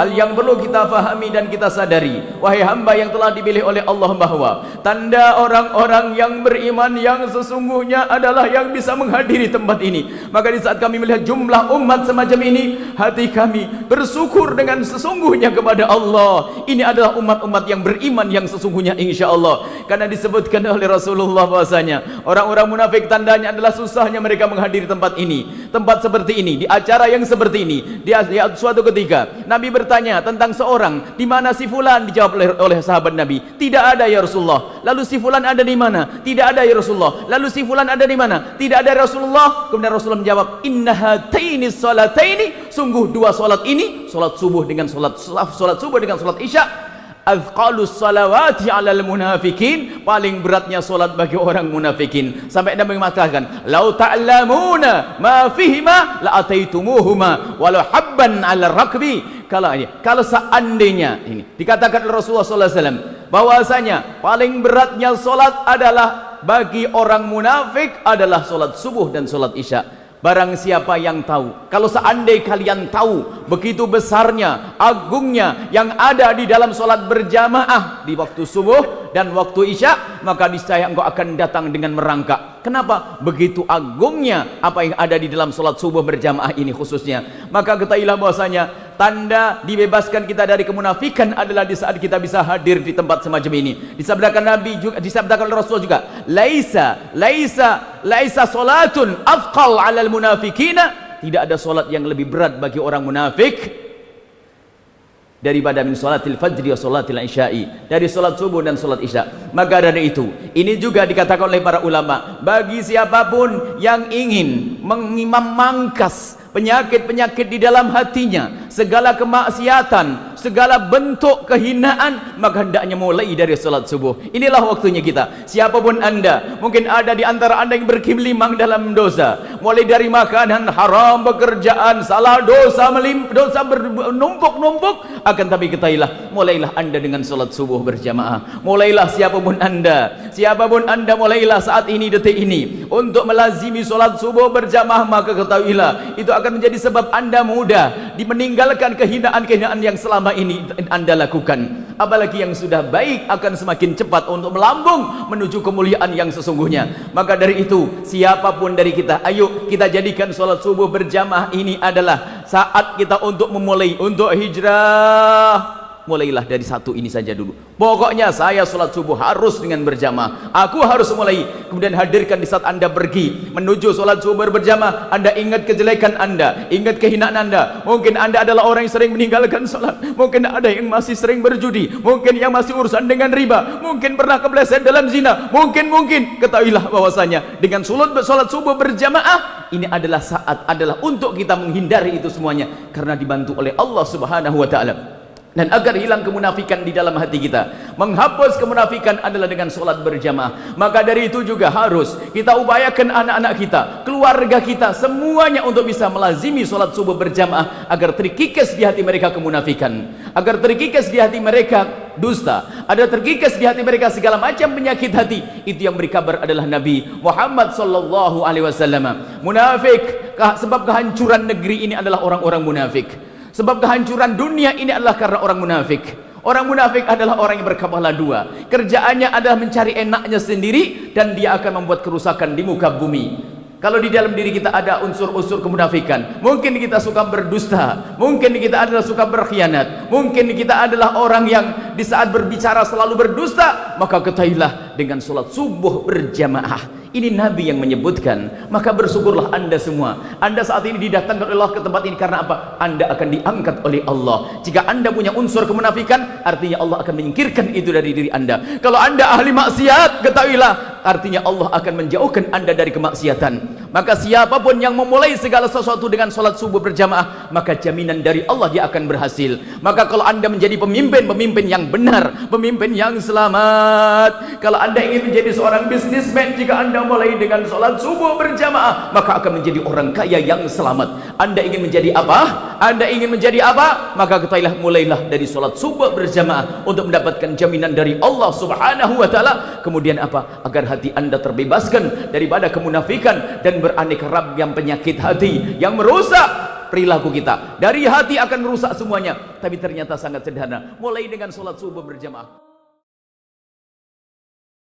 hal yang perlu kita fahami dan kita sadari, wahai hamba yang telah dipilih oleh Allah, bahwa tanda orang-orang yang beriman yang sesungguhnya adalah yang bisa menghadiri tempat ini. Maka di saat kami melihat jumlah umat semacam ini, hati kami bersyukur dengan sesungguhnya kepada Allah. Ini adalah umat-umat yang beriman yang sesungguhnya, insya Allah. Karena disebutkan oleh Rasulullah bahwasanya orang-orang munafik tandanya adalah susahnya mereka menghadiri tempat ini, tempat seperti ini, di acara yang seperti ini. Di suatu ketika Nabi bertanya tentang seorang, di mana si fulan? Dijawab oleh sahabat Nabi, tidak ada ya Rasulullah. Lalu si fulan ada di mana? Tidak ada ya Rasulullah. Lalu si fulan ada di mana? Tidak ada ya Rasulullah. Kemudian Rasulullah menjawab, inna hataini salataini, sungguh dua salat ini, salat subuh dengan salat isya, azqalus salawati alal munafikin, paling beratnya salat bagi orang munafikin. Sampai Nabi mengatakan, lau ta'lamuna ma fihima la ataitumuhuma walau habban ala rakbi. Kalau seandainya ini dikatakan oleh Rasulullah SAW bahwasanya paling beratnya salat adalah bagi orang munafik adalah salat subuh dan salat isya. Barang siapa yang tahu, kalau seandainya kalian tahu begitu besarnya, agungnya yang ada di dalam solat berjamaah di waktu subuh dan waktu isya, maka niscaya engkau akan datang dengan merangkak. Kenapa? Begitu agungnya apa yang ada di dalam solat subuh berjamaah ini khususnya. Maka ketahuilah bahwasanya tanda dibebaskan kita dari kemunafikan adalah di saat kita bisa hadir di tempat semacam ini. Disabdakan Nabi juga, disabdakan oleh Rasul juga, laisa salatun afqal 'alal munafikina, tidak ada salat yang lebih berat bagi orang munafik daripada min salatil fajri wa salatil isya'i, dari salat subuh dan salat isya. Maka dari itu, ini juga dikatakan oleh para ulama, bagi siapapun yang ingin memangkas penyakit-penyakit di dalam hatinya, segala kemaksiatan, segala bentuk kehinaan, maka hendaknya mulai dari salat subuh. Inilah waktunya kita. Siapapun anda, mungkin ada di antara anda yang berkimlimang dalam dosa, mulai dari makanan haram, pekerjaan salah, dosa bernumpuk-numpuk. Akan tapi ketahuilah, mulailah anda dengan salat subuh berjamaah. Mulailah siapapun anda, mulailah saat ini, detik ini, untuk melazimi salat subuh berjamaah. Maka ketahuilah, itu akan menjadi sebab anda mudah meninggalkan kehinaan-kehinaan yang selama ini anda lakukan. Apalagi yang sudah baik akan semakin cepat untuk melambung menuju kemuliaan yang sesungguhnya. Maka dari itu, siapapun dari kita, ayo kita jadikan salat subuh berjamaah ini adalah saat kita untuk memulai, untuk hijrah. Mulailah dari satu ini saja dulu. Pokoknya saya sholat subuh harus dengan berjamaah. Aku harus mulai. Kemudian hadirkan di saat anda pergi menuju sholat subuh berjamaah. Anda ingat kejelekan anda, ingat kehinaan anda. Mungkin anda adalah orang yang sering meninggalkan sholat. Mungkin ada yang masih sering berjudi. Mungkin yang masih urusan dengan riba. Mungkin pernah kepleset dalam zina. Mungkin ketahuilah bahwasanya dengan sholat subuh berjamaah ini adalah saat, adalah untuk kita menghindari itu semuanya, karena dibantu oleh Allah Subhanahu wa Ta'ala. Dan agar hilang kemunafikan di dalam hati kita, menghapus kemunafikan adalah dengan sholat berjamaah. Maka dari itu juga harus kita upayakan anak-anak kita, keluarga kita, semuanya untuk bisa melazimi sholat subuh berjamaah, agar terkikis di hati mereka kemunafikan, agar terkikis di hati mereka dusta, ada terkikis di hati mereka segala macam penyakit hati. Itu yang beri kabar adalah Nabi Muhammad sallallahu alaihi wasallam. Munafik, sebab kehancuran negeri ini adalah orang-orang munafik. Sebab kehancuran dunia ini adalah karena orang munafik. Orang munafik adalah orang yang berkepala dua. Kerjaannya adalah mencari enaknya sendiri, dan dia akan membuat kerusakan di muka bumi. Kalau di dalam diri kita ada unsur-unsur kemunafikan, mungkin kita suka berdusta, mungkin kita adalah suka berkhianat, mungkin kita adalah orang yang di saat berbicara selalu berdusta, maka ketahuilah dengan sholat subuh berjamaah. Ini Nabi yang menyebutkan. Maka bersyukurlah anda semua. Anda saat ini didatangkan oleh Allah ke tempat ini karena apa? Anda akan diangkat oleh Allah. Jika anda punya unsur kemunafikan, artinya Allah akan menyingkirkan itu dari diri anda. Kalau anda ahli maksiat, ketahuilah, artinya Allah akan menjauhkan anda dari kemaksiatan. Maka siapapun yang memulai segala sesuatu dengan sholat subuh berjamaah, maka jaminan dari Allah dia akan berhasil. Maka kalau anda menjadi pemimpin yang benar, pemimpin yang selamat, kalau anda ingin menjadi seorang bisnismen, jika anda mulai dengan sholat subuh berjamaah, maka akan menjadi orang kaya yang selamat. Anda ingin menjadi apa? Maka ketahuilah, mulailah dari sholat subuh berjamaah untuk mendapatkan jaminan dari Allah Subhanahu wa Ta'ala. Kemudian apa? Agar hati anda terbebaskan daripada kemunafikan dan beraneka ragam penyakit hati yang merusak perilaku kita. Dari hati akan merusak semuanya, tapi ternyata sangat sederhana. Mulai dengan sholat subuh berjamaah.